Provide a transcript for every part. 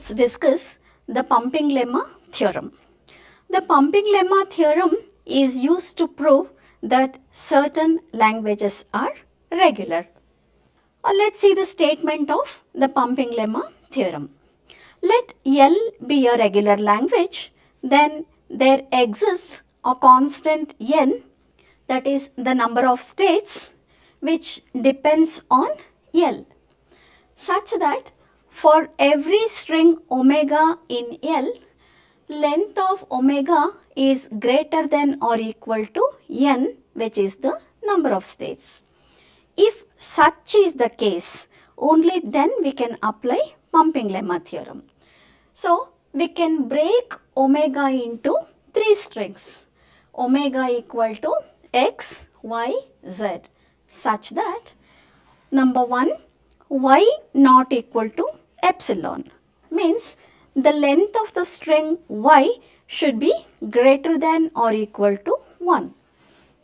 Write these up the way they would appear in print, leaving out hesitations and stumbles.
let's discuss the pumping lemma theorem. The pumping lemma theorem is used to prove that certain languages are regular. Let's see the statement of the pumping lemma theorem. Let L be a regular language, then there exists a constant n, that is the number of states, which depends on L, such that for every string omega in L, length of omega is greater than or equal to n, which is the number of states. If such is the case, only then we can apply pumping lemma theorem. So, we can break omega into three strings, omega equal to x, y, z, such that number 1, y not equal to epsilon, means the length of the string y should be greater than or equal to 1.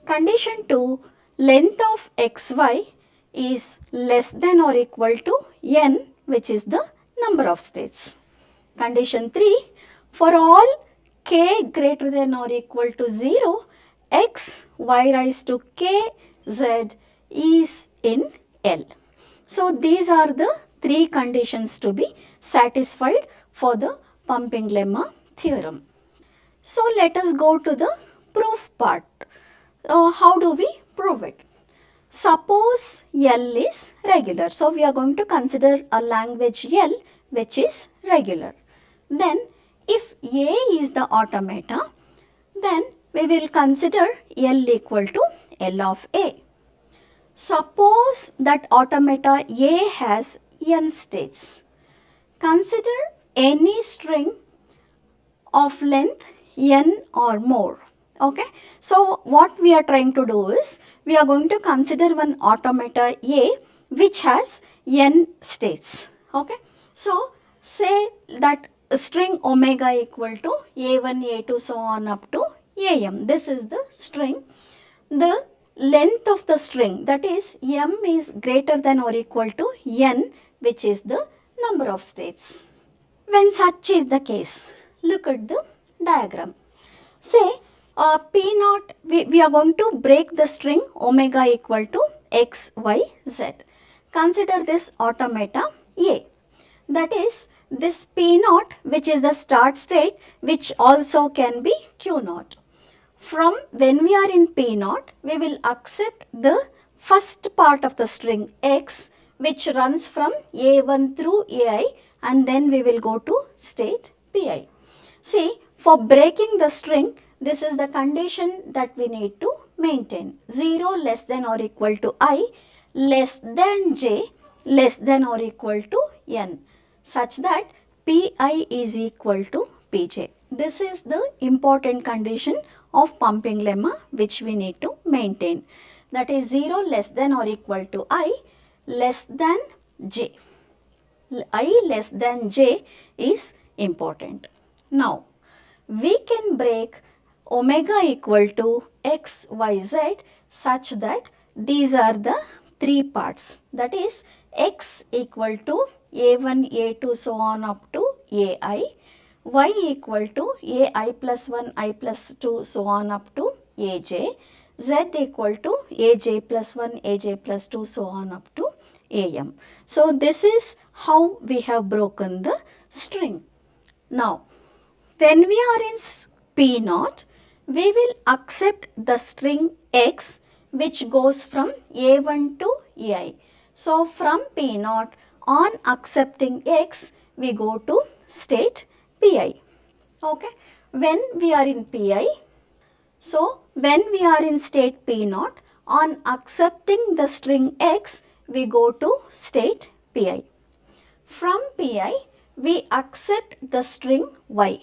Condition 2, length of xy is less than or equal to n, which is the number of states. Condition 3, for all k greater than or equal to 0, x, y raised to k, z is in L. So, these are the three conditions to be satisfied for the pumping lemma theorem. So, let us go to the proof part. How do we prove it? Suppose L is regular. So, we are going to consider a language L which is regular. Then, if A is the automata, then we will consider L equal to L of A. Suppose that automata A has n states. Consider any string of length n or more. Okay. So, what we are trying to do is, we are going to consider one automata A which has n states. Okay. So, say that string omega equal to A1, A2, so on up to AM. This is the string. The length of the string, that is m, is greater than or equal to n, which is the number of states. When such is the case, look at the diagram. Say P naught, we are going to break the string omega equal to x, y, z. Consider this automata A. That is this P naught, which is the start state, which also can be Q naught. From when we are in P naught, we will accept the first part of the string x, which runs from A1 through AI, and then we will go to state Pi. See, for breaking the string, this is the condition that we need to maintain. 0 less than or equal to I, less than j, less than or equal to n, such that Pi is equal to Pj. This is the important condition of pumping lemma which we need to maintain. That is 0 less than or equal to I, less than j. I less than j is important. Now, we can break omega equal to x, y, z such that these are the three parts. That is x equal to a1, a2, so on up to ai, y equal to ai plus 1, I plus 2, so on up to aj, z equal to aj plus 1, aj plus 2, so on up to am. So, this is how we have broken the string. Now, when we are in P naught, we will accept the string x which goes from A1 to AI. So, from P naught, on accepting x, we go to state Pi. Okay. When we are in Pi, so when we are in state P naught, on accepting the string x, we go to state Pi. From Pi, we accept the string y,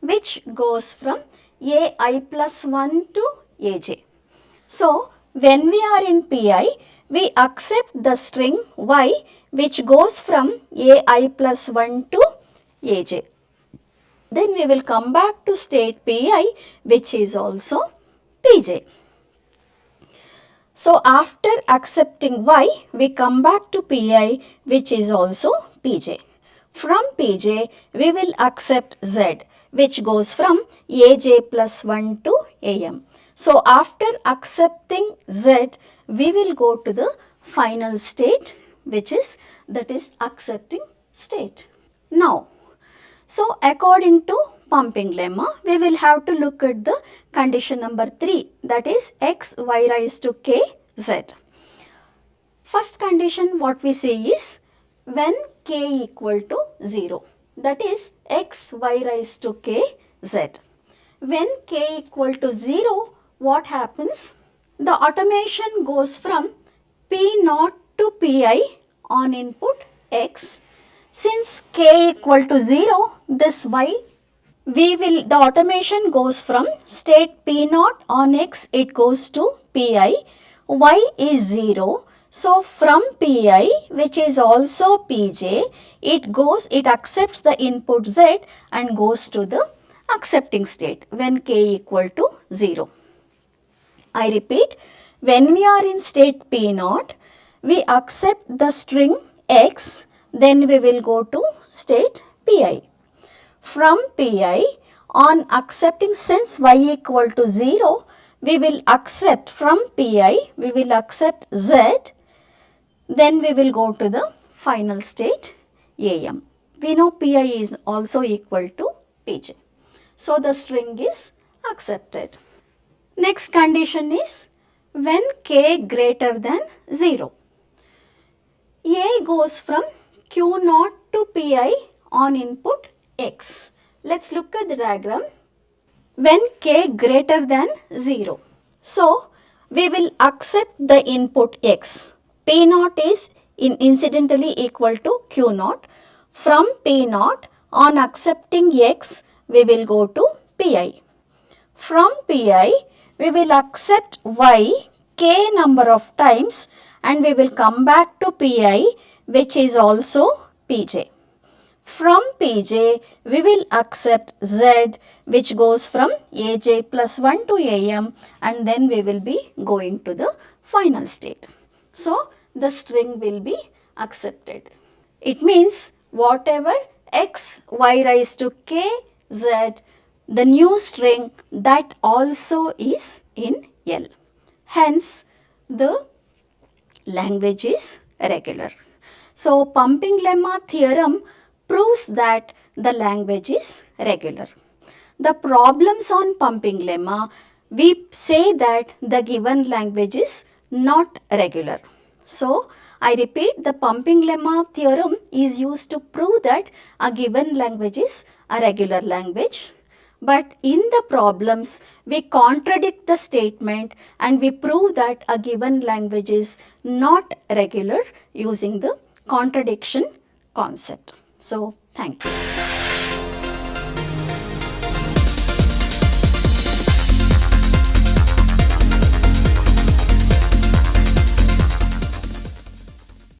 which goes from ai plus 1 to aj. So, when we are in Pi, we accept the string y, which goes from ai plus 1 to aj. Then we will come back to state Pi, which is also Pj. So, after accepting y, we come back to Pi, which is also Pj. From Pj, we will accept Z, which goes from Aj plus 1 to Am. So, after accepting Z, we will go to the final state, which is accepting state. Now, so according to pumping lemma, we will have to look at the condition number 3, that is x y raised to k z. First condition what we say is when k equal to 0, that is x y raised to k z. When k equal to 0, what happens? The automation goes from P0 to Pi on input x. Since k equal to 0, this y, the automation goes from state P0 on x, it goes to Pi, y is 0. So, from Pi, which is also Pj, it accepts the input z and goes to the accepting state when k equal to 0. I repeat, when we are in state P0, we accept the string x, then we will go to state Pi. From Pi, on accepting, since y equal to 0, we will accept from Pi, we will accept z, then we will go to the final state Am. We know Pi is also equal to Pj. So, the string is accepted. Next condition is when k greater than 0. A goes from Q0 to Pi on input x. Let's look at the diagram. When k greater than 0. So, we will accept the input x. P0 is incidentally equal to Q0. From P0, on accepting x, we will go to Pi. From Pi, we will accept y k number of times and we will come back to Pi, which is also Pj. From Pj, we will accept z, which goes from Aj plus 1 to Am, and then we will be going to the final state. So, the string will be accepted. It means whatever x, y raised to k, z, the new string, that also is in L. Hence, the language is regular. So, pumping lemma theorem proves that the language is regular. The problems on pumping lemma, we say that the given language is not regular. So, I repeat, the pumping lemma theorem is used to prove that a given language is a regular language. But in the problems, we contradict the statement and we prove that a given language is not regular using the contradiction concept. So, thank you.